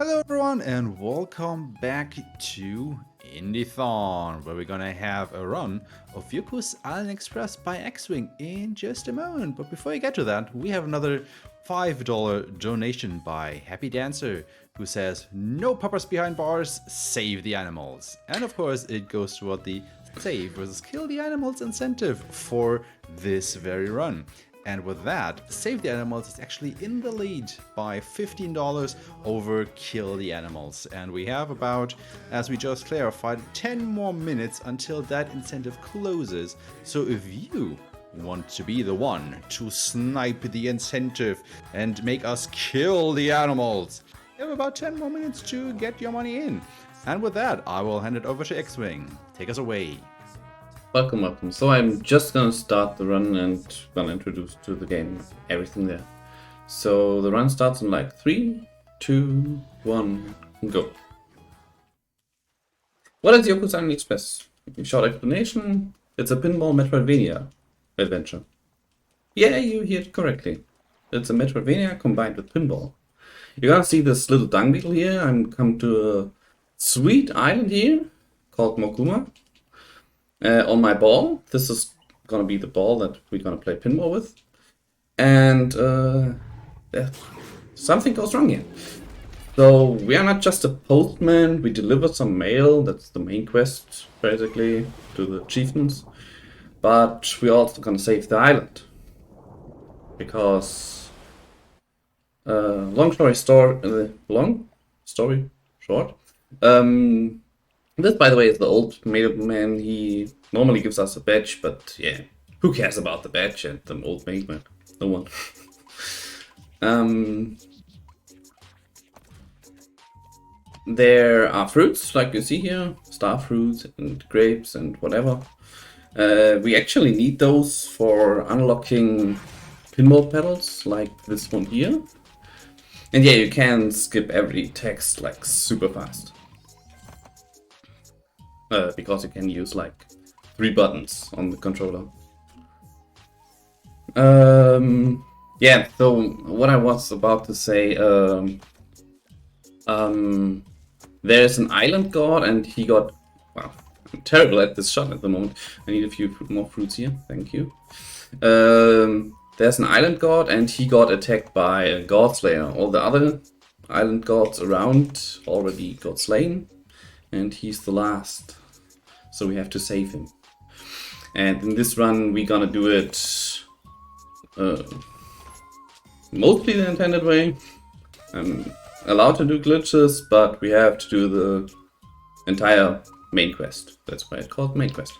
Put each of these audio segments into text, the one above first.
Hello everyone and welcome back to Indiethon, where we're gonna have a run of Yoku's Island Express by X-Wing in just a moment. But before we get to that, we have another $5 donation by Happy Dancer, who says, "No puppers behind bars, save the animals." And of course it goes toward the save versus kill the animals incentive for this very run. And with that, Save the Animals is actually in the lead by $15 over Kill the Animals. And we have about, as we just clarified, 10 more minutes until that incentive closes. So if you want to be the one to snipe the incentive and make us kill the animals, you have about 10 more minutes to get your money in. And with that, I will hand it over to X-Wing. Take us away. Welcome. So I'm just gonna start the run and gonna introduce to the game everything there. So the run starts in like 3, 2, 1, go. What is Yoku's Island Express? Short explanation, it's a pinball Metroidvania adventure. Yeah, you heard it correctly. It's a Metroidvania combined with pinball. You're gonna see this little dung beetle here. I'm come to a sweet island here called Mokuma. On my ball, this is gonna be the ball that we're gonna play pinball with, and something goes wrong here. So we are not just a postman, we deliver some mail, that's the main quest basically, to the chieftains, but we're also gonna save the island. Because, long story short, this, by the way, is the old mailman. He normally gives us a badge, but yeah, who cares about the badge and the old mailman? No one. There are fruits, like you see here, star fruits and grapes and whatever. We actually need those for unlocking pinball pedals, like this one here. And yeah, you can skip every text like super fast. Because you can use like 3 buttons on the controller. Yeah, so what I was about to say, there's an island god and he got, wow, I'm terrible at this shot at the moment. I need a few more fruits here, thank you. There's an island god and he got attacked by a god slayer. All the other island gods around already got slain and he's the last. So we have to save him. And in this run, we're gonna do it mostly the intended way. I'm allowed to do glitches, but we have to do the entire main quest. That's why it's called main quest.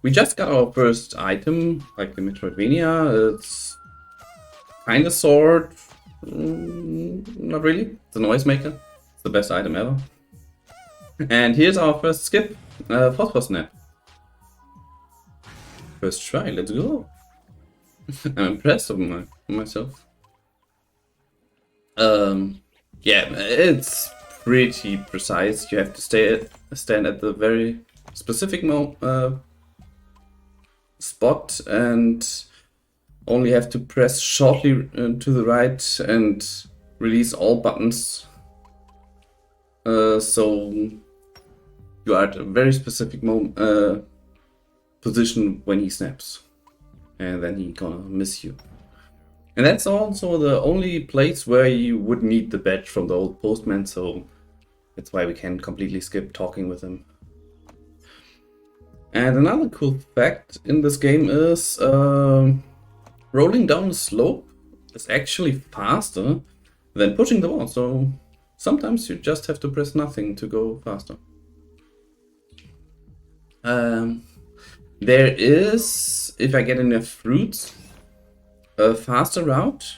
We just got our first item, like the Metroidvania. It's kind of sword. Not really. It's a noisemaker. The best item ever. And here's our first skip, phosphor snap. First try, let's go. I'm impressed with myself. Yeah, it's pretty precise. You have to stand at the very specific spot and only have to press shortly to the right and release all buttons. So you are at a very specific position when he snaps, and then he gonna miss you. And that's also the only place where you would need the badge from the old postman, so that's why we can completely skip talking with him. And another cool fact in this game is rolling down the slope is actually faster than pushing the wall, so sometimes you just have to press nothing to go faster. There is, if I get enough fruits, a faster route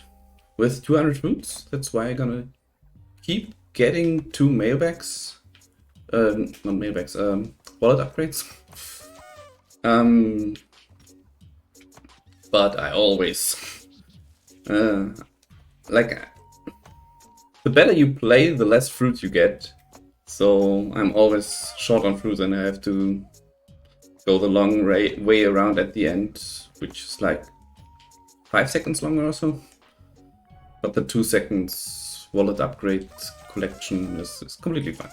with 200 fruits. That's why I'm gonna keep getting 2 mailbags. Not mailbags, wallet upgrades. But I always, like, the better you play, the less fruit you get. So I'm always short on fruit and I have to go the long way around at the end, which is like 5 seconds longer or so. But the 2 seconds wallet upgrade collection is completely fine.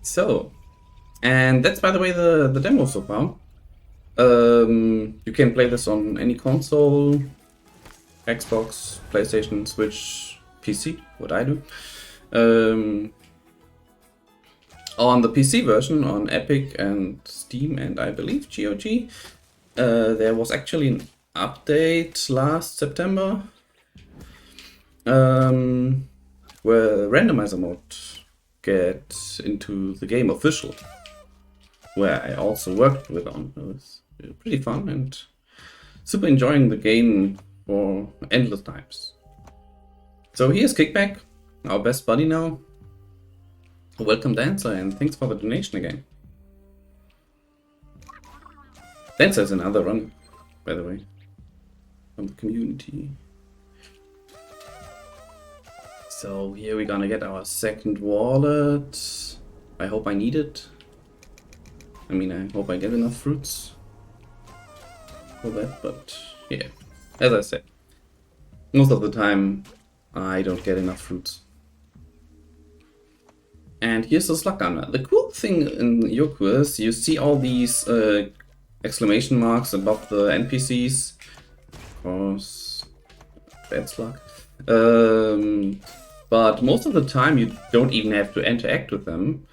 So, and that's by the way the demo so far. You can play this on any console, Xbox, PlayStation, Switch, PC, what I do. On the PC version, on Epic and Steam and I believe GOG, there was actually an update last September where randomizer mode get into the game official, where I also worked with on. It was pretty fun and super enjoying the game for endless times. So here's Kickback, our best buddy now. Welcome Dancer, and thanks for the donation again. Dancer is another run, by the way, from the community. So here we're gonna get our second wallet. I hope I need it. I mean, I hope I get enough fruits for that, but yeah, as I said, most of the time I don't get enough fruits. And here's the slug gunner. The cool thing in Yoku is you see all these exclamation marks above the NPCs. Of course, bad slug. But most of the time you don't even have to interact with them.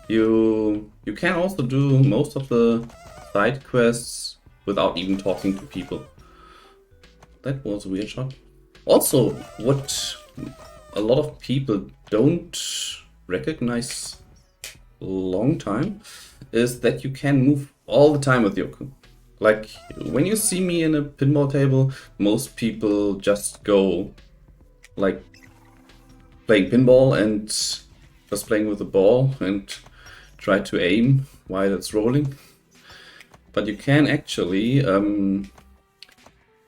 You can also do most of the side quests without even talking to people. That was a weird shot. Also, what a lot of people don't recognize long time is that you can move all the time with Yoku. Like, when you see me in a pinball table, most people just go like playing pinball and just playing with the ball and try to aim while it's rolling. But you can actually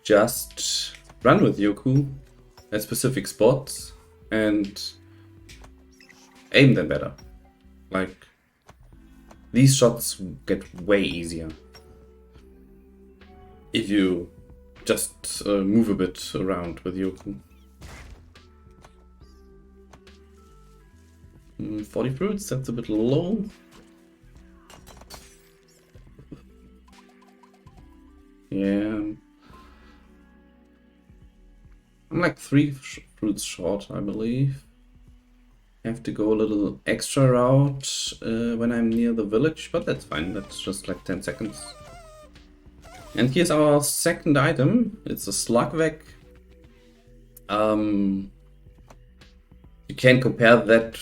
just run with Yoku at specific spots and aim them better. Like, these shots get way easier if you just move a bit around with Yoku. 40 fruits, that's a bit low. Yeah. I'm like 3 fruits short, I believe. Have to go a little extra route when I'm near the village, but that's fine. That's just like 10 seconds. And here's our second item. It's a slugvac. You can compare that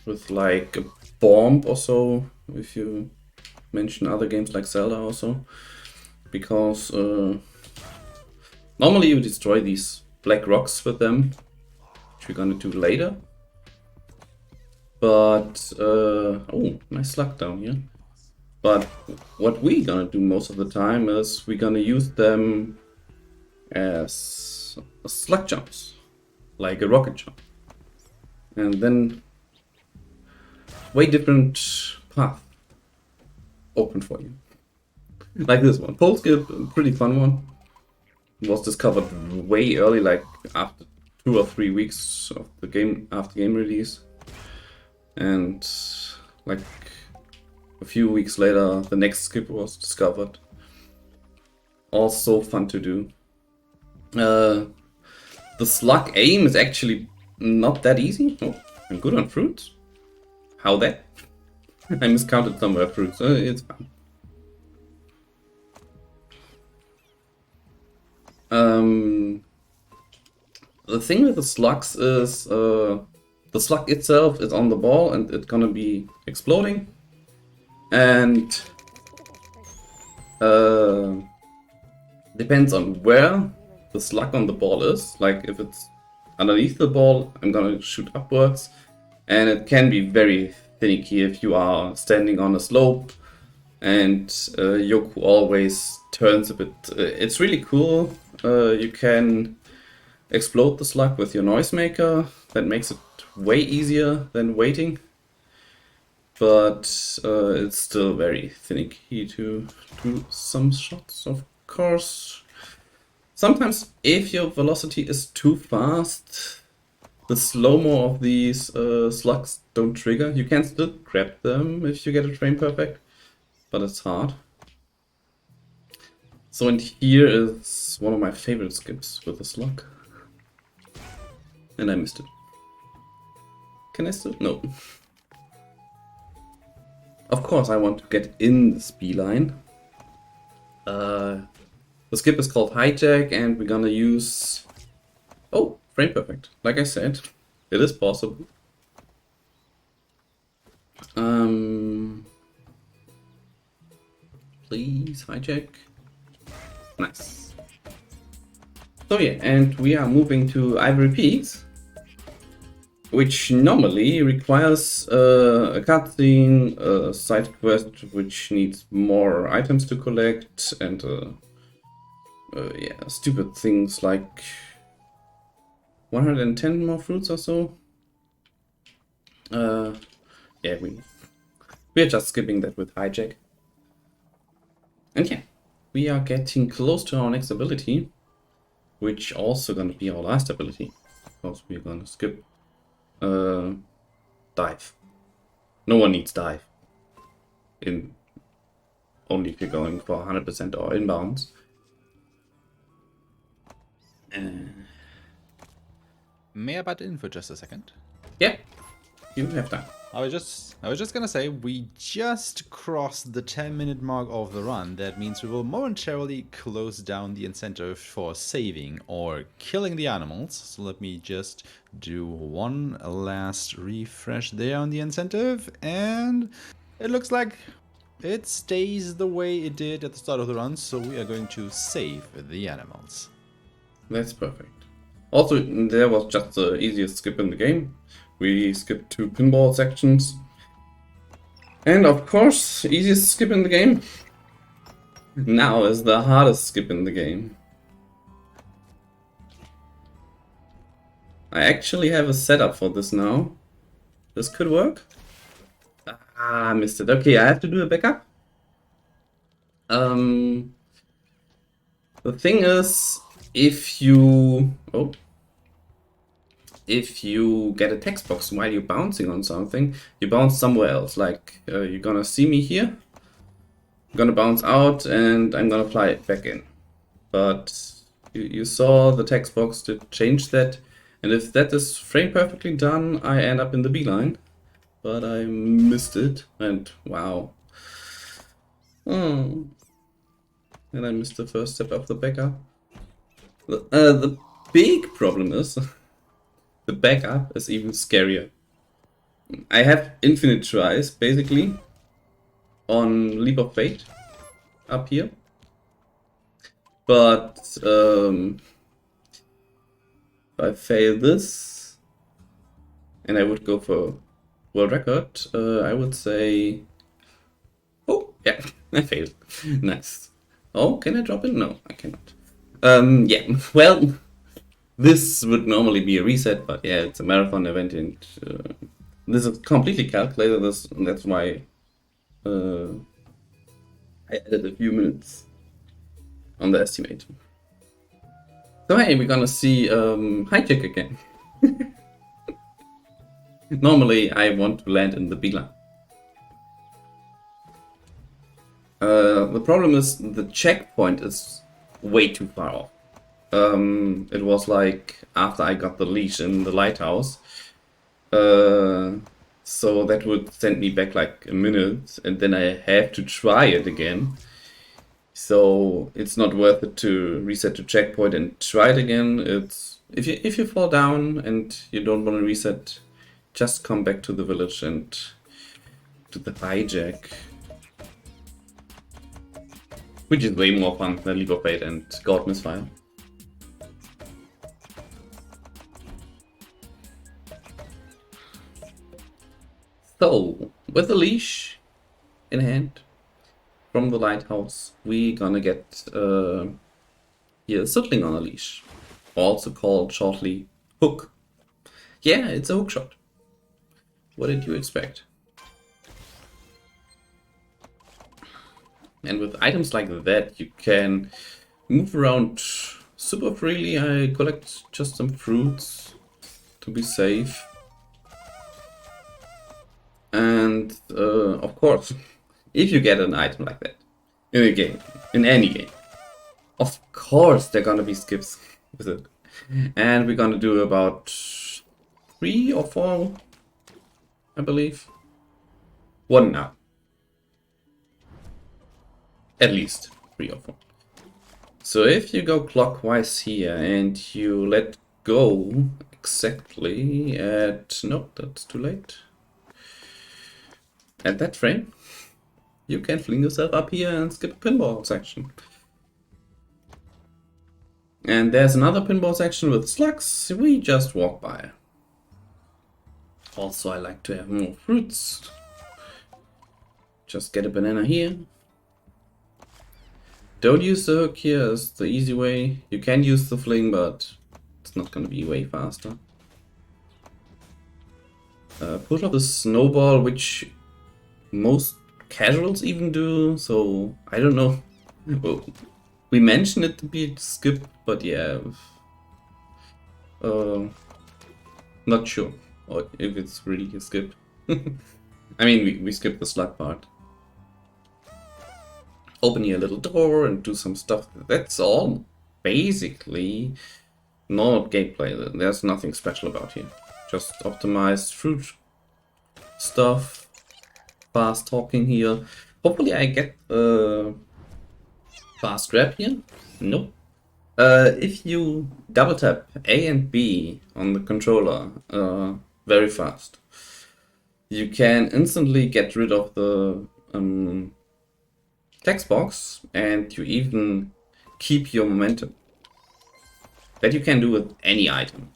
with like a bomb or so, if you mention other games like Zelda also, because normally you destroy these black rocks with them, which we're gonna do later. But oh, nice slug down here. But what we're gonna do most of the time is we're gonna use them as slug jumps, like a rocket jump. And then way different path open for you. Like this one. Pole skip, pretty fun one. Was discovered way early, like after 2 or 3 weeks of the game, after game release. And like a few weeks later, the next skip was discovered. Also fun to do. The slug aim is actually not that easy. Oh, I'm good on fruits. How that? I miscounted somewhere fruits. It's fine. The thing with the slugs is the slug itself is on the ball and it's gonna be exploding. And depends on where the slug on the ball is. Like if it's underneath the ball, I'm gonna shoot upwards. And it can be very finicky if you are standing on a slope and Yoku always turns a bit. It's really cool. You can explode the slug with your noisemaker. That makes it way easier than waiting. but it's still very finicky to do some shots, of course. Sometimes if your velocity is too fast, the slow-mo of these slugs don't trigger. You can still grab them if you get a frame perfect, but it's hard. So and here is one of my favorite skips with the slug. And I missed it. Can I still? No. Of course I want to get in this beeline. The skip is called hijack and we're gonna use... Oh, frame perfect. Like I said, it is possible. Please hijack. Nice. So yeah, and we are moving to Ivory Peaks, which normally requires a cutscene, a side quest which needs more items to collect, and yeah, stupid things like 110 more fruits or so. Yeah, we're just skipping that with hijack. And yeah, we are getting close to our next ability, which also gonna be our last ability, because we're gonna skip dive. No one needs dive. Only if you're going for 100% or inbounds. May I butt in for just a second? Yeah, you have time. I was just gonna say, we just crossed the 10-minute mark of the run. That means we will momentarily close down the incentive for saving or killing the animals. So let me just do one last refresh there on the incentive, and it looks like it stays the way it did at the start of the run, so we are going to save the animals. That's perfect. Also, there was just the easiest skip in the game. We skipped 2 pinball sections. And of course, easiest skip in the game. Now is the hardest skip in the game. I actually have a setup for this now. This could work. Ah, I missed it. Okay, I have to do a backup. The thing is, if you get a text box while you're bouncing on something, you bounce somewhere else. Like, you're gonna see me here, I'm gonna bounce out, and I'm gonna fly it back in. But you saw the text box did change that, and if that is frame perfectly done, I end up in the beeline. But I missed it, and wow. Oh. And I missed the first step of the backup. The big problem is... the backup is even scarier. I have infinite tries, basically, on Leap of Faith, up here. But, if I fail this, and I would go for world record, I would say... Oh, yeah, I failed. Nice. Oh, can I drop it? No, I cannot. Yeah, well... This would normally be a reset, but yeah, it's a marathon event, and this is completely calculated. And that's why I added a few minutes on the estimate. So hey, we're gonna see hijack again. Normally, I want to land in the beeline. The problem is the checkpoint is way too far off. It was like after I got the leash in the lighthouse, so that would send me back like a minute, and then I have to try it again. So it's not worth it to reset the checkpoint and try it again. It's if you fall down and you don't want to reset, just come back to the village and do the hijack, which is way more fun than Leap of Faith and God Misfire. So, with a leash in hand from the lighthouse, we gonna get here Sutling on a leash, also called shortly hook. Yeah, it's a hook shot. What did you expect? And with items like that, you can move around super freely. I collect just some fruits to be safe. And of course, if you get an item like that in a game, in any game, of course there are gonna be skips with it. And we're gonna do about 3 or 4, I believe. 1 now. At least 3 or 4. So if you go clockwise here and you let go exactly at... No, that's too late. At that frame, you can fling yourself up here and skip a pinball section. And there's another pinball section with slugs. We just walk by. Also, I like to have more fruits. Just get a banana here. Don't use the hook here, it's the easy way. You can use the fling, but it's not gonna be way faster. Push off the snowball, which most casuals even do, so I don't know. Well, we mentioned it to be skipped, but yeah. Not sure if it's really a skip. I mean, we skipped the slug part. Open here a little door and do some stuff. That's all basically normal gameplay. There's nothing special about here. Just optimized fruit stuff. Fast talking here. Hopefully I get fast grab here. Nope. If you double tap A and B on the controller very fast, you can instantly get rid of the text box, and you even keep your momentum. That you can do with any item.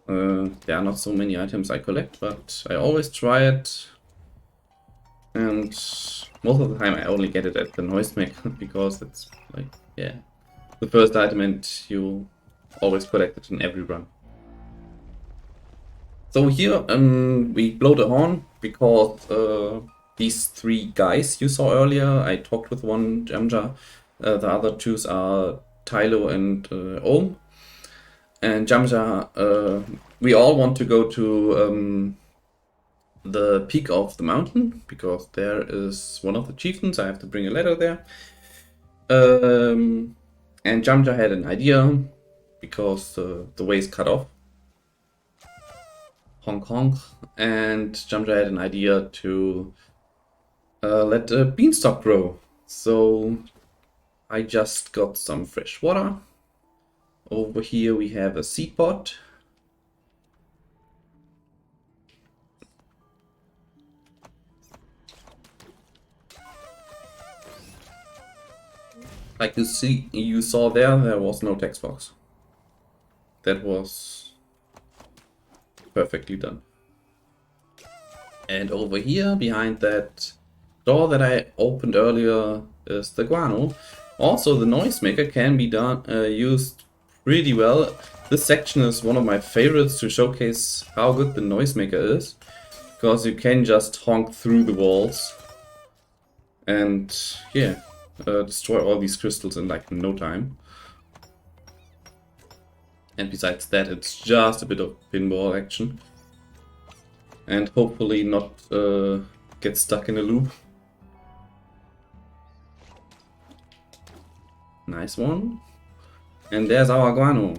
There are not so many items I collect, but I always try it. And most of the time I only get it at the noisemaker because it's like, yeah, the first item and you always collect it in every run. So here we blow the horn because these 3 guys you saw earlier, I talked with one, Jamja. The other 2 are Tylo and Ohm. And Jamja, we all want to go to the peak of the mountain, because there is one of the chieftains. I have to bring a letter there. And Jamja had an idea, because the way is cut off. Honk honk. And Jamja had an idea to let a beanstalk grow. So I just got some fresh water. Over here we have a seed pot. Like you saw there was no text box. That was perfectly done. And over here, behind that door that I opened earlier, is the guano. Also, the noisemaker can be used pretty well. This section is one of my favorites to showcase how good the noisemaker is, because you can just honk through the walls and yeah, destroy all these crystals in like no time. And besides that, it's just a bit of pinball action. And hopefully not get stuck in a loop. Nice one. And there's our guano.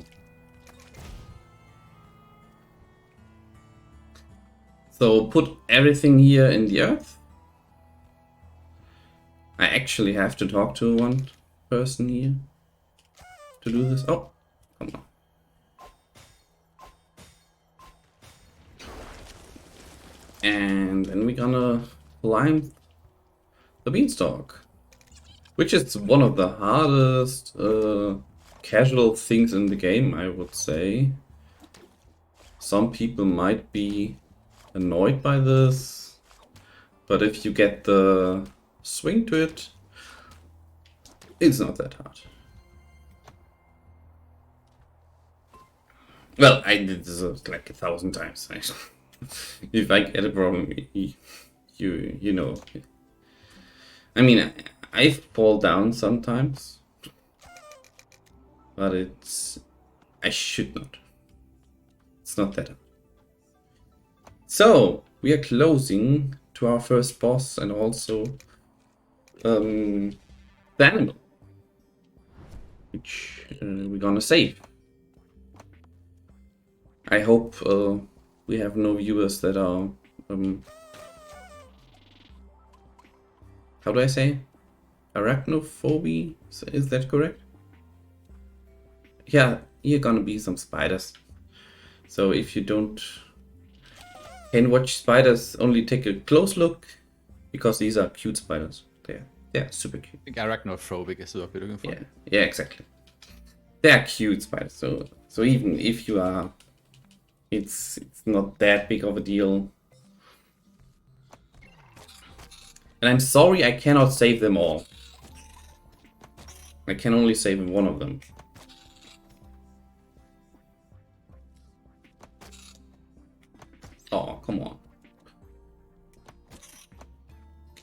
So put everything here in the earth. I actually have to talk to one person here to do this. Oh, come on. And then we're gonna climb the beanstalk, which is one of the hardest casual things in the game, I would say. Some people might be annoyed by this, but if you get the swing to it, it's not that hard. Well, I did this like 1,000 times. If I get a problem, you know. I mean, I fall down sometimes, but I should not. It's not that. So we are closing to our first boss and also the animal, which we're gonna save. I hope we have no viewers that are how do I say? Arachnophobia? Is that correct? Yeah, you're gonna be some spiders. So if you don't can watch spiders, only take a close look, because these are cute spiders. They're super cute. I think arachnophobic is what we're looking for. Yeah, exactly. They're cute spiders. So even if you are, it's not that big of a deal. And I'm sorry I cannot save them all. I can only save one of them. Oh, come on.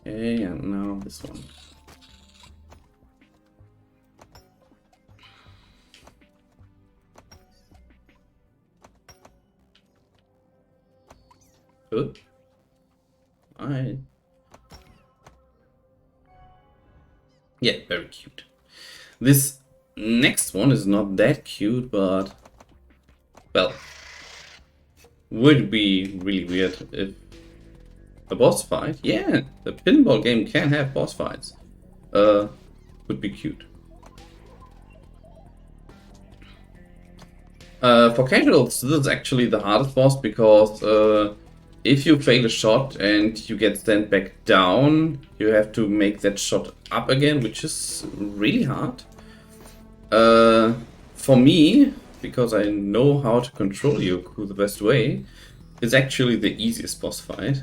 Okay, and now this one. Good. Alright. Yeah, very cute. This next one is not that cute, but well, would be really weird if a boss fight. Yeah, the pinball game can have boss fights. Would be cute. For casuals, this is actually the hardest boss because if you fail a shot and you get sent back down, you have to make that shot up again, which is really hard. For me, because I know how to control Yoku the best way, it's actually the easiest boss fight.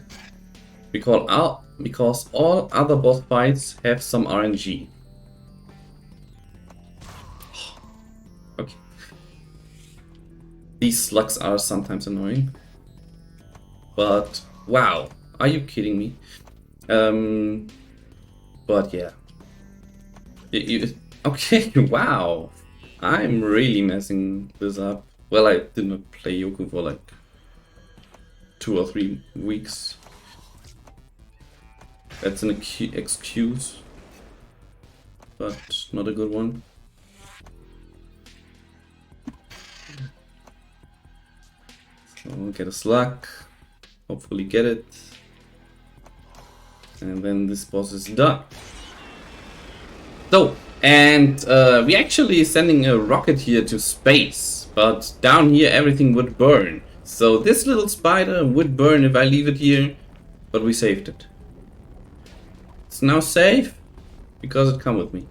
Because all other boss fights have some RNG. Okay. These slugs are sometimes annoying. But wow, are you kidding me? But yeah. Okay, wow. I'm really messing this up. Well, I did not play Yoku for like 2 or 3 weeks. That's an excuse, but not a good one. So get a slug, hopefully get it, and then this boss is done. So, and we're actually sending a rocket here to space, but down here everything would burn. So this little spider would burn if I leave it here, but we saved it. It's now safe because it come with me.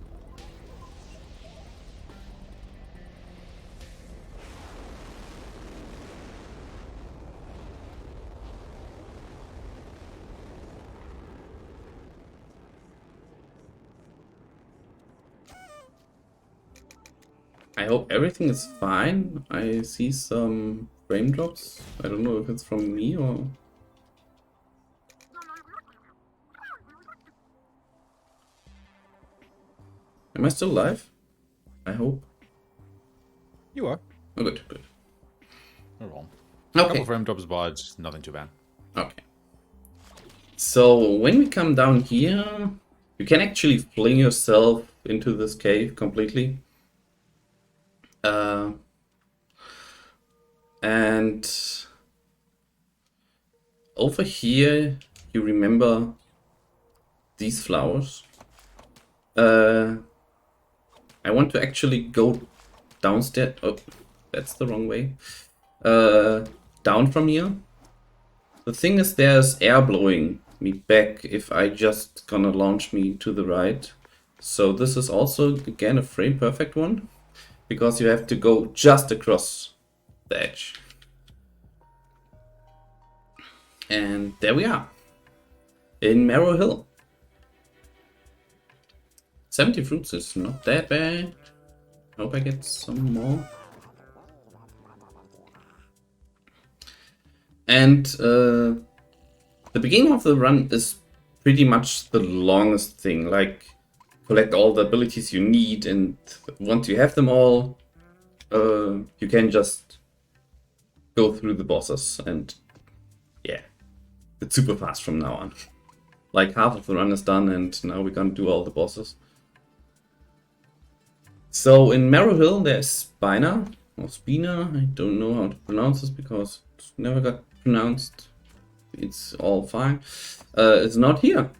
I hope everything is fine. I see some frame drops. I don't know if it's from me or... Am I still live? I hope. You are. Oh, good, good. No wrong. Okay. A couple frame drops, but nothing too bad. Okay. So when we come down here, you can actually fling yourself into this cave completely. And over here, you remember these flowers. I want to actually go downstairs. Oh, that's the wrong way. Down from here. The thing is, there's air blowing me back if I just gonna launch me to the right. So this is also, again, a frame perfect one, because you have to go just across the edge. And there we are, in Marrow Hill. 70 fruits is not that bad. Hope I get some more. And the beginning of the run is pretty much the longest thing. Like, collect all the abilities you need, and once you have them all, you can just go through the bosses, and yeah, it's super fast from now on. Like, half of the run is done, and now we're gonna do all the bosses. So in Marrow Hill there's Spina, or Spina, I don't know how to pronounce this because it never got pronounced. It's all fine. It's not here.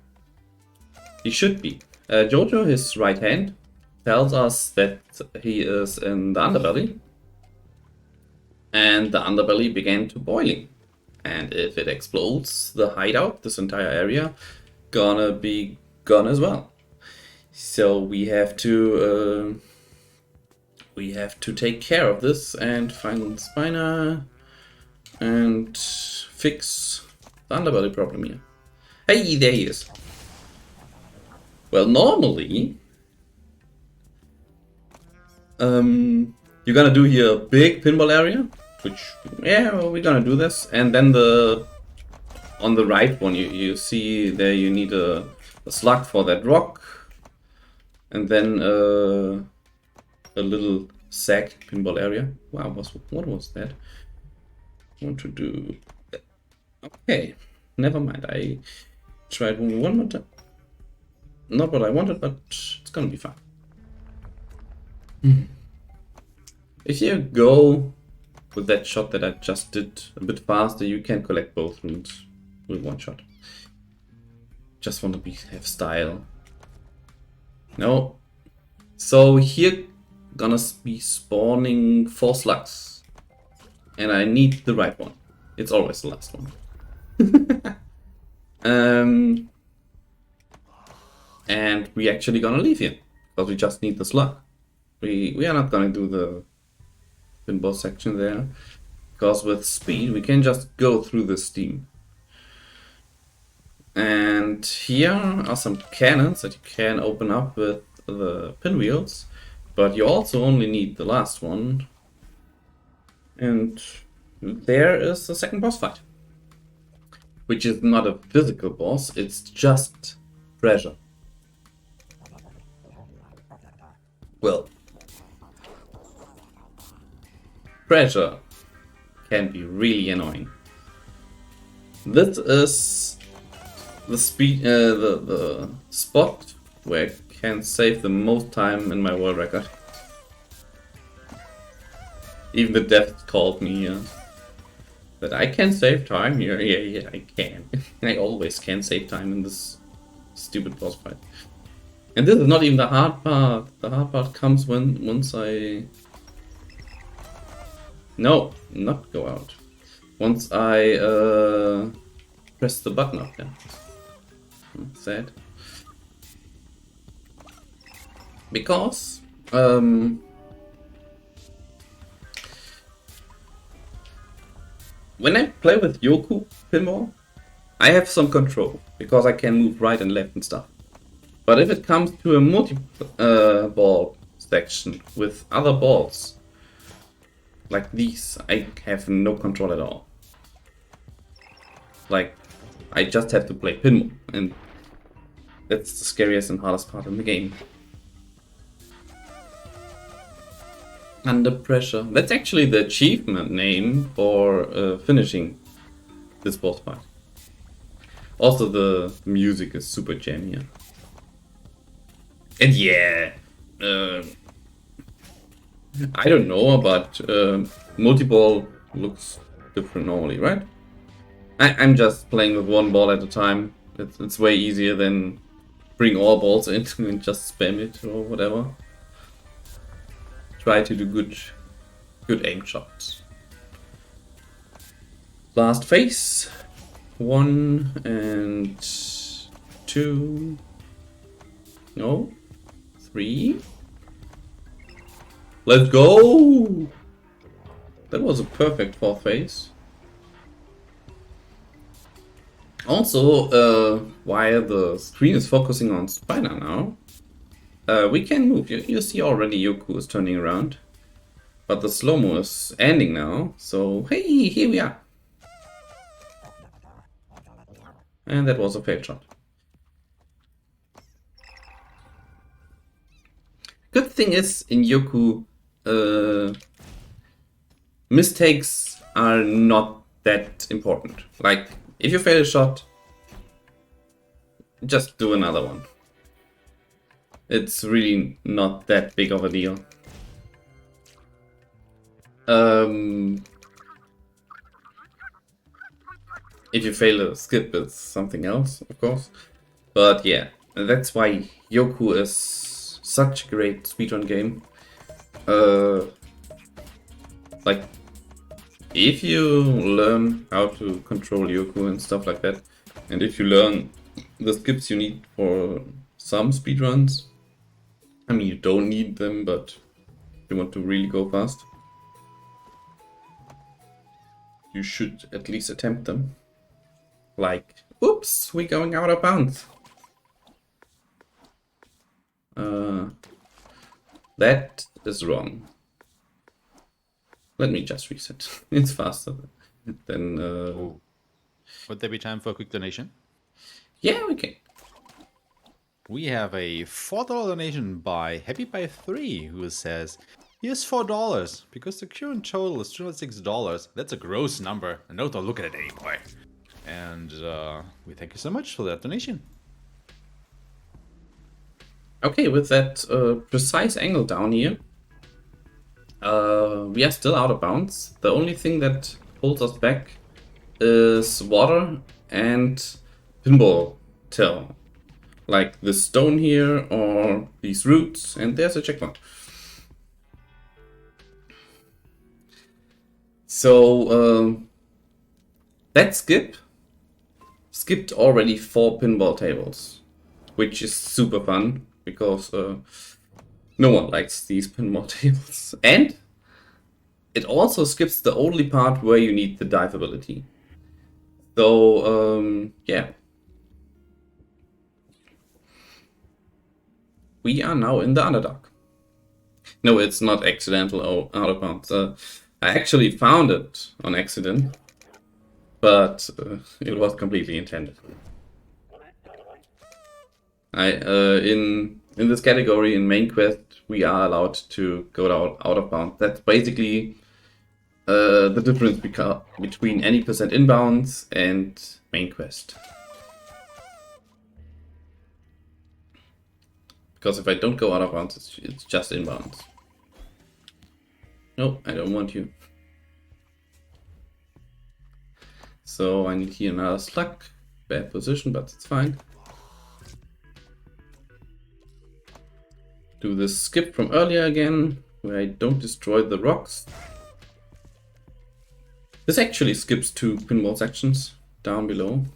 He should be. Jojo, his right hand, tells us that he is in the underbelly. And the underbelly began to boiling. And if it explodes, the hideout, this entire area, gonna be gone as well. So we have to take care of this and find Spina and fix the underbelly problem here. Hey, there he is. Well, normally, you're gonna do here a big pinball area, which, yeah, well, we're gonna do this, and then on the right one, you see there you need a slug for that rock, and then a little sack pinball area. Wow, what was that? I want to do. Okay, never mind. I tried one more time. Not what I wanted, but it's gonna be fine. If you go with that shot that I just did a bit faster, you can collect both rooms with one shot. Just want to have style. No. So here gonna be spawning 4 slugs. And I need the right one. It's always the last one. And we actually gonna leave here. Because we just need the slug. We are not gonna do the pinball section there. Because with speed we can just go through the steam. And here are some cannons that you can open up with the pinwheels. But you also only need the last one. And there is the second boss fight. Which is not a physical boss, it's just pressure. Well, pressure can be really annoying. This is the the spot where I can save the most time in my world record. Even the dev called me that I can save time here. Yeah, I can. I always can save time in this stupid boss fight. And this is not even the hard part. The hard part comes once I... No, not go out. Once I press the button up there. Sad. Because when I play with Yoku pinball, I have some control because I can move right and left and stuff. But if it comes to a multi-ball section with other balls, like these, I have no control at all. Like, I just have to play pinball, and that's the scariest and hardest part in the game. Under pressure. That's actually the achievement name for finishing this boss fight. Also, the music is super jammy. And yeah, I don't know, but multi-ball looks different normally, right? I'm just playing with one ball at a time. It's way easier than bring all balls in and just spam it or whatever. Try to do good aim shots. Last phase. 1 and 2. No. 3. Let's go! That was a perfect 4th phase. Also, while the screen is focusing on Spider now, we can move. You see already Yoku is turning around. But the slow-mo is ending now, so hey, here we are. And that was a failed shot. thing is, in Yoku, mistakes are not that important. Like, if you fail a shot, just do another one. It's really not that big of a deal. If you fail a skip, it's something else, of course. But yeah, that's why Yoku is such a great speedrun game. Like, if you learn how to control Yoku and stuff like that, and if you learn the skips you need for some speedruns, I mean, you don't need them, but if you want to really go fast, you should at least attempt them. Like, oops, we're going out of bounds. That is wrong. Let me just reset. It's faster than... Would there be time for a quick donation? Yeah, we can. We have a $4 donation by Happy by 3 who says, here's $4 because the current total is $206. That's a gross number. And don't look at it anymore. And we thank you so much for that donation. Okay, with that precise angle down here, we are still out of bounds. The only thing that holds us back is water and pinball tail. Like the stone here or these roots, and there's a checkpoint. So that skipped already 4 pinball tables, which is super fun because no one likes these pinball tables. And it also skips the only part where you need the dive ability. So yeah. We are now in the Underdark. No, it's not accidental out of bounds. I actually found it on accident, but it was completely intended. In this category, in main quest, we are allowed to go out of bounds. That's basically the difference between any percent inbounds and main quest. Because if I don't go out of bounds, it's just inbounds. No, I don't want you. So I need here another slug. Bad position, but it's fine. Do this skip from earlier again, where I don't destroy the rocks. This actually skips 2 pinball sections down below.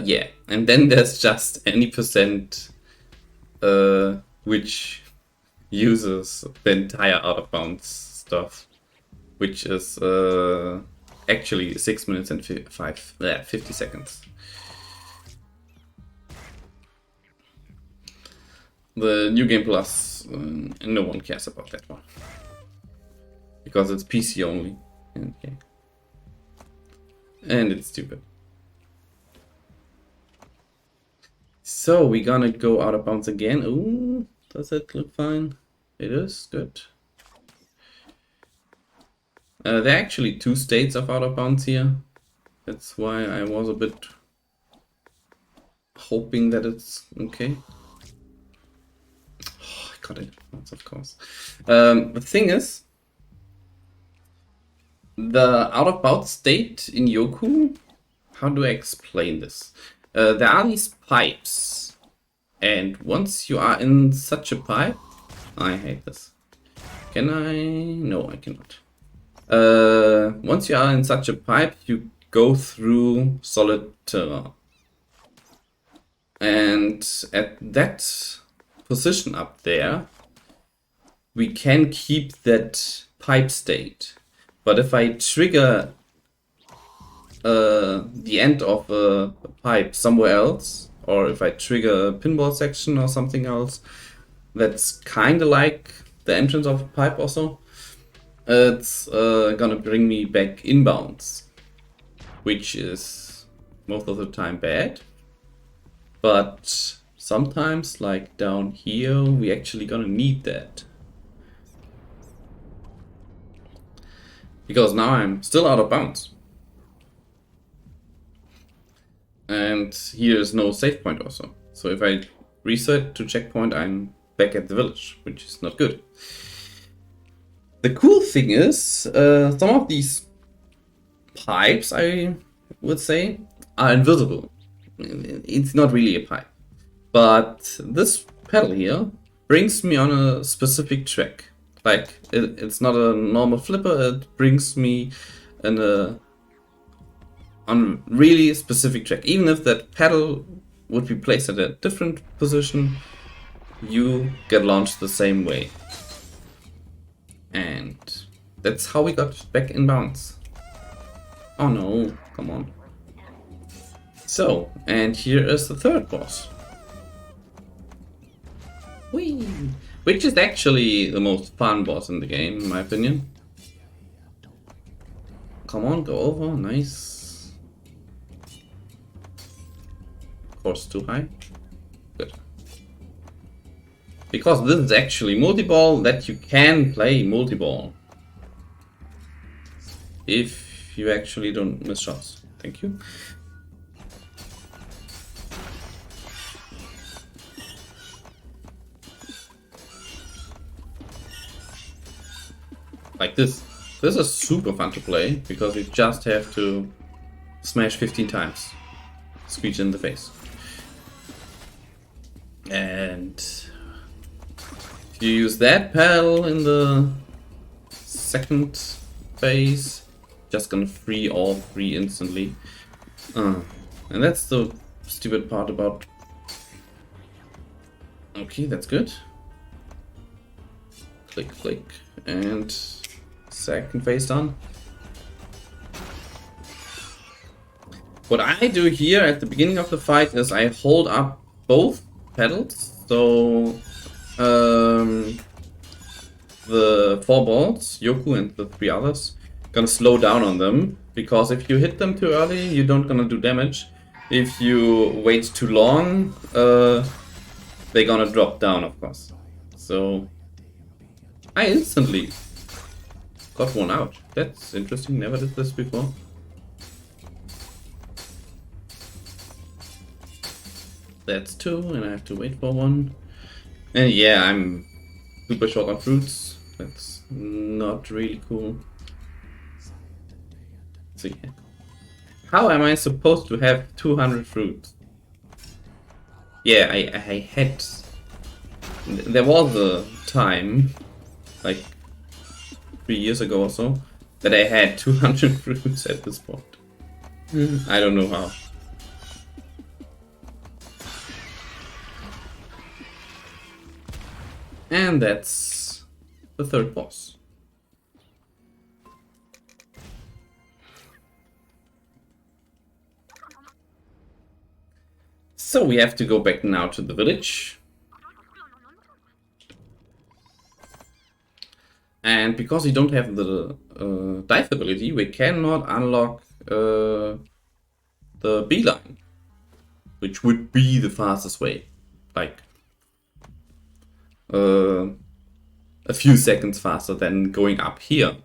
Yeah, and then there's just any percent which uses the entire out of bounds stuff, which is actually 6 minutes and 50 seconds. The New Game Plus, no one cares about that one because it's PC only, okay. And it's stupid. So we're gonna go out of bounds again. Ooh, does it look fine? It is good. There are actually 2 states of out of bounds here. That's why I was a bit hoping that it's okay. Oh, I got it, of course. The thing is, the out of bounds state in Yoku, how do I explain this? There are these pipes, and once you are in such a pipe, I hate this. Can I? No, I cannot. Once you are in such a pipe, you go through solid terrain. And at that position up there, we can keep that pipe state. But if I trigger the end of a pipe somewhere else, or if I trigger a pinball section or something else, that's kind of like the entrance of a pipe also, it's gonna bring me back inbounds, which is most of the time bad. But sometimes, like down here, we actually gonna need that. Because now I'm still out of bounds. And here is no save point also. So if I reset to checkpoint, I'm back at the village, which is not good. The cool thing is, some of these pipes, I would say, are invisible. It's not really a pipe. But this pedal here brings me on a specific track. Like, it's not a normal flipper, it brings me on a really specific track. Even if that pedal would be placed at a different position, you get launched the same way. And that's how we got back in bounds. Oh no, come on. So, and here is the third boss. Whee! Which is actually the most fun boss in the game, in my opinion. Come on, go over, nice. Of course, too high. Good. Because this is actually multi-ball, that you can play multi-ball. If you actually don't miss shots. Thank you. Like this. This is super fun to play, because you just have to smash 15 times. Screech in the face. And if you use that pedal in the second phase, just gonna free all three instantly. And that's the stupid part about... Okay, that's good. Click, click, and second phase done. What I do here at the beginning of the fight is I hold up both pedals, so the 4 balls, Yoku and the 3 others, gonna slow down on them, because if you hit them too early, you don't gonna do damage. If you wait too long, they're gonna drop down, of course. So I instantly got one out. That's interesting, never did this before. That's 2, and I have to wait for 1. And yeah, I'm super short on fruits. That's not really cool. So yeah. How am I supposed to have 200 fruits? Yeah, I had... There was a time, like 3 years ago or so, that I had 200 fruits at this point. I don't know how. And that's the third boss. So we have to go back now to the village. And because we don't have the dive ability, we cannot unlock the beeline, which would be the fastest way. Like a few seconds faster than going up here,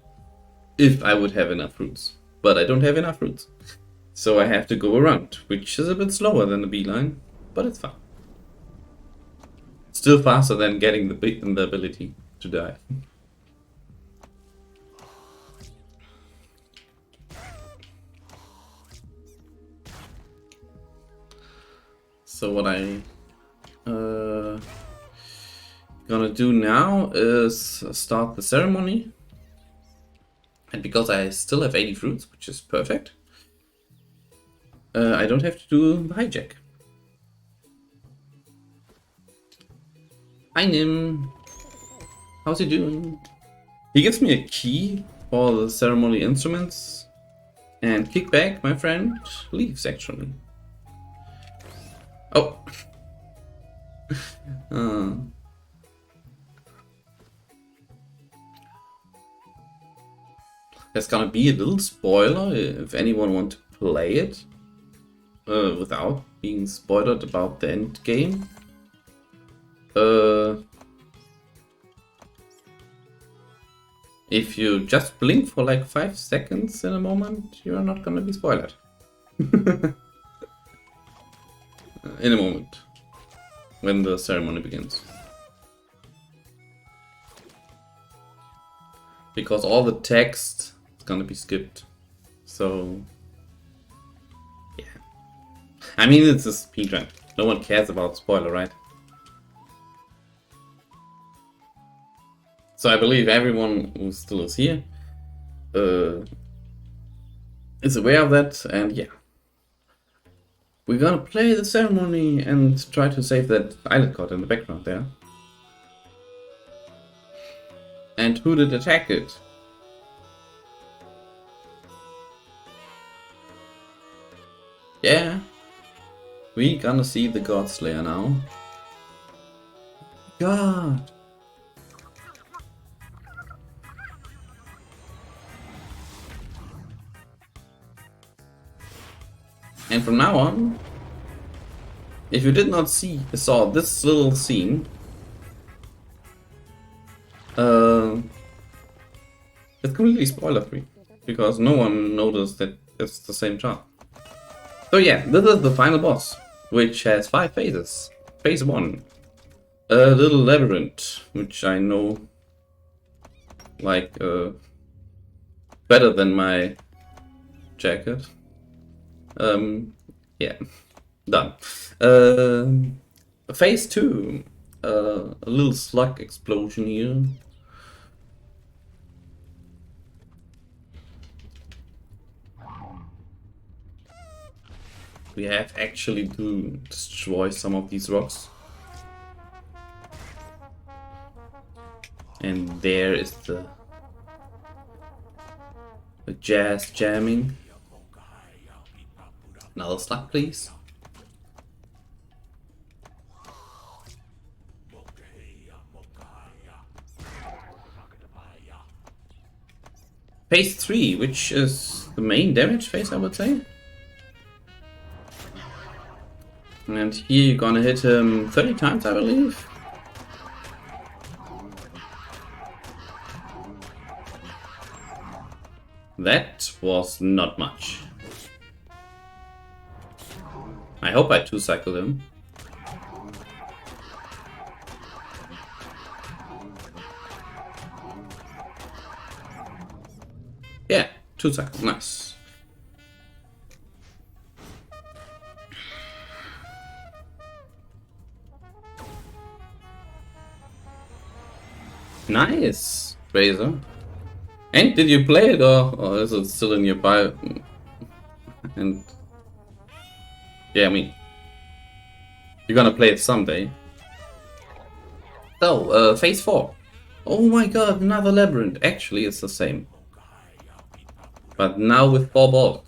if I would have enough fruits. But I don't have enough fruits. So I have to go around, which is a bit slower than the beeline, but it's fun. Still faster than getting the ability to dive. So what I gonna do now is start the ceremony. And because I still have 80 fruits, which is perfect, I don't have to do the hijack. Hi Nim, how's he doing? He gives me a key for the ceremony instruments, and Kickback, my friend, leaves actually. Oh. There's gonna be a little spoiler if anyone wants to play it. without being spoiled about the end game. If you just blink for like 5 seconds in a moment, you're not gonna be spoiled. In a moment. When the ceremony begins. Because all the text is gonna be skipped. So... yeah. I mean, it's a speedrun. No one cares about spoiler, right? So I believe everyone who still is here is aware of that, and yeah. We're gonna play the ceremony and try to save that island card in the background there. And who did attack it? Yeah. We gonna see the God Slayer now. God! And from now on, if you did not saw this little scene, it's completely spoiler free, because no one noticed that it's the same chart. So yeah, this is the final boss, which has 5 phases. Phase 1, a little labyrinth, which I know like better than my jacket. Yeah, done. Phase 2, a little slug explosion here. We have actually to destroy some of these rocks. And there is the jazz jamming. Another slug, please. Phase 3, which is the main damage phase, I would say. And here you're gonna hit him 30 times, I believe. That was not much. I hope I 2-cycled him. Yeah, 2-cycle, nice. Nice, Razor. And did you play it, or is it still in your bio? And yeah, I mean, you're gonna play it someday. So, phase 4. Oh my god, another labyrinth. Actually, it's the same, but now with 4 balls.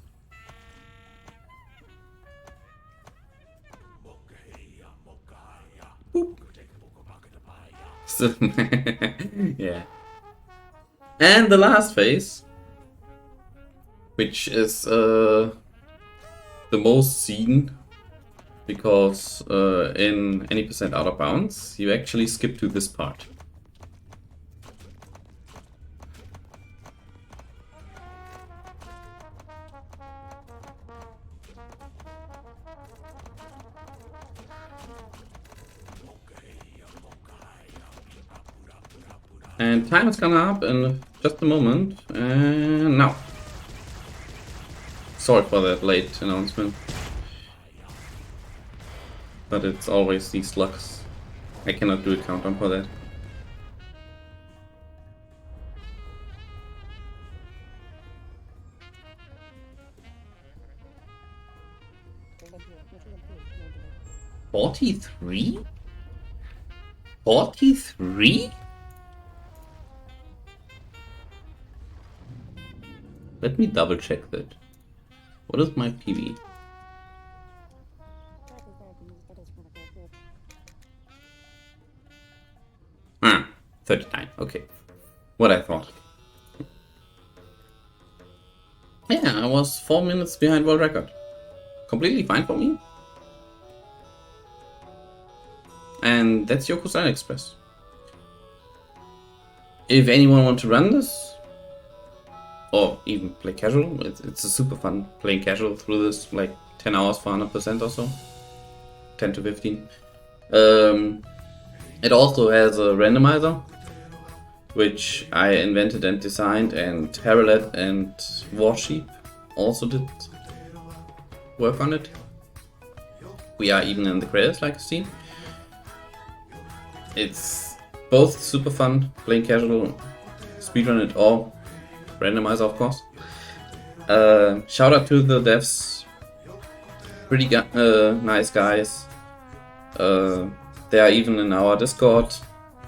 So, yeah. And the last phase, which is the most seen, because in any percent out of bounds, you actually skip to this part. And time is coming up in just a moment, and now. Sorry for that late announcement. But it's always these slugs. I cannot do a countdown for that. $43? $43? Let me double check that. What is my PV? Ah, 39, okay. What I thought. Yeah, I was 4 minutes behind world record. completely fine for me. And that's Yoku's Island Express. If anyone wants to run this, or even play casual, it's a super fun playing casual through this, like 10 hours for 100% or so. 10 to 15. It also has a randomizer, which I invented and designed, and Harolet and Warsheep also did work on it. We are even in the credits, like you see. It's both super fun, playing casual, speedrun it, or randomizer, of course. Shout out to the devs, pretty nice guys. They are even in our Discord,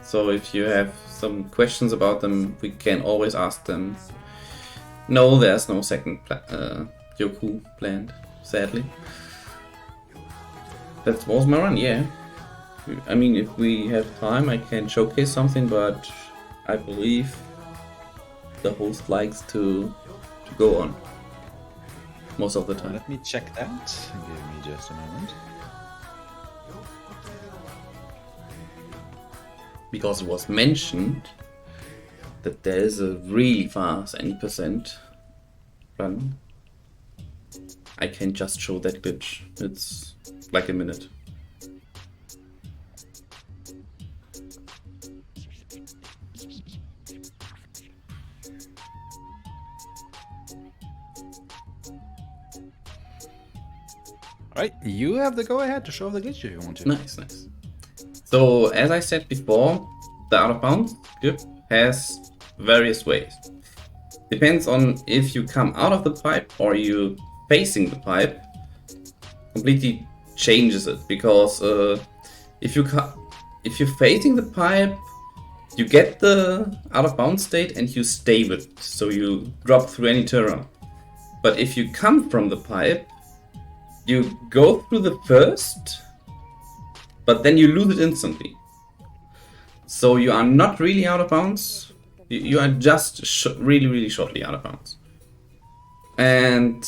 so if you have some questions about them, we can always ask them. No, there's no second Yoku planned, sadly. That was my run, yeah. I mean, if we have time, I can showcase something, but I believe the host likes to go on most of the time. Let me check that. Give me just a moment. Because it was mentioned that there is a really fast any percent run. I can just show that glitch. It's like a minute. Alright, you have the go-ahead to show the glitch if you want to. Nice, nice. So, as I said before, the out of bounds skip has various ways. Depends on if you come out of the pipe or you facing the pipe. Completely changes it, because if you're facing the pipe, you get the out of bounds state and you stay with it, so you drop through any terrain. But if you come from the pipe, you go through the first, but then you lose it instantly. So you are not really out of bounds. You are just really shortly out of bounds. And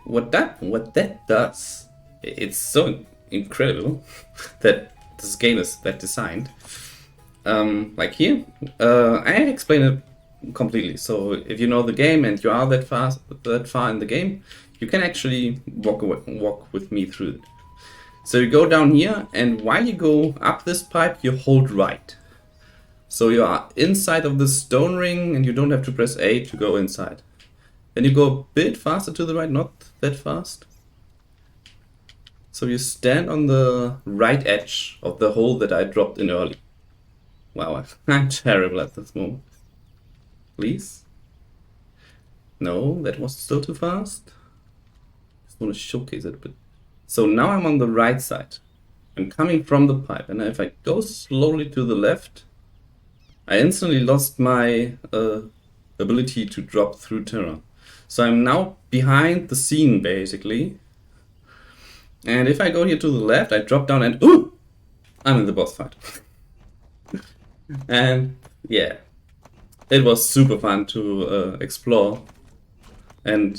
what that does, it's so incredible that this game is that designed. Like here, I had explained it completely. So if you know the game and you are that far in the game, you can actually walk with me through it. So you go down here, and while you go up this pipe, you hold right. So you are inside of the stone ring, and you don't have to press A to go inside. Then you go a bit faster to the right, not that fast. So you stand on the right edge of the hole that I dropped in early. Wow, I'm terrible at this moment. Please? No, that was still too fast. Just want to showcase it a bit. So now I'm on the right side. I'm coming from the pipe, and if I go slowly to the left, I instantly lost my ability to drop through terrain. So I'm now behind the scene, basically. And if I go here to the left, I drop down and ooh! I'm in the boss fight. And yeah, it was super fun to explore and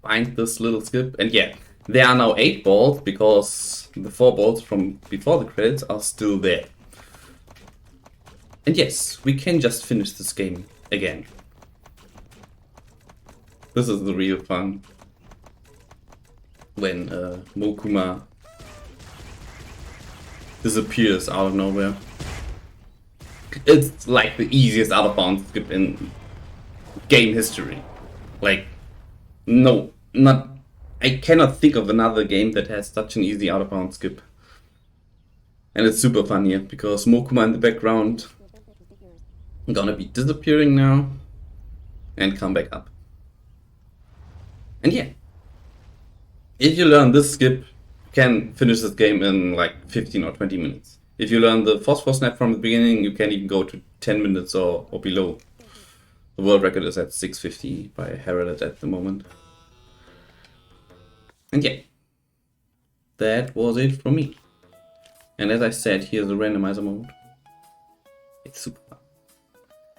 find this little skip. And yeah, there are now 8 balls, because the 4 balls from before the credits are still there. And yes, we can just finish this game again. This is the real fun. When Mokuma disappears out of nowhere. It's like the easiest out of bounds skip in game history. Like, no, I cannot think of another game that has such an easy out of bounds skip. And it's super fun here, because Mokuma in the background gonna be disappearing now and come back up. And yeah, if you learn this skip, you can finish this game in like 15 or 20 minutes. If you learn the phosphor snap from the beginning, you can even go to 10 minutes or below. The world record is at 650 by Harold at the moment. And yeah, that was it from me. And as I said, here's the randomizer mode. It's super fun.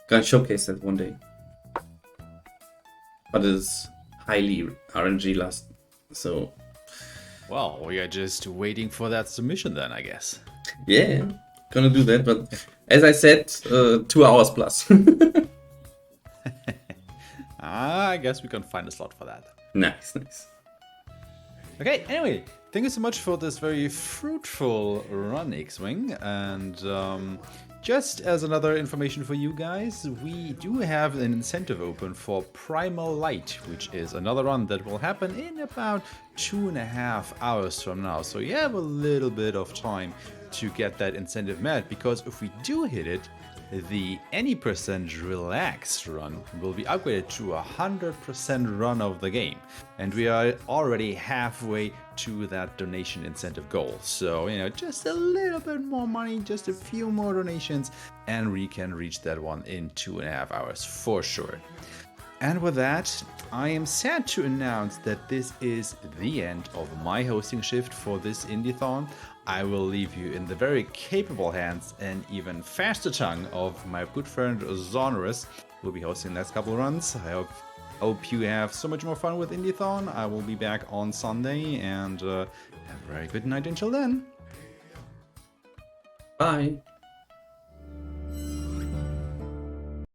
Gonna showcase that one day. But it's highly RNG So, Well, we are just waiting for that submission then, I guess. yeah, gonna do that. But as I said, 2 hours plus. I guess we can find a slot for that. Nice, nice. Okay, anyway, thank you so much for this very fruitful run, X-Wing. And just as another information for you guys, we do have an incentive open for Primal Light, which is another run that will happen in about 2.5 hours from now. So you have a little bit of time to get that incentive met, because if we do hit it, the any percent relaxed run will be upgraded to 100% run of the game. And we are already halfway to that donation incentive goal. So, you know, just a little bit more money, just a few more donations, and we can reach that one in 2.5 hours for sure. And with that, I am sad to announce that this is the end of my hosting shift for this Indiethon. I will leave you in the very capable hands and even faster tongue of my good friend Zonorous, who will be hosting the next couple of runs. I hope you have so much more fun with Indiethon. I will be back on Sunday, and have a very good night until then. Bye.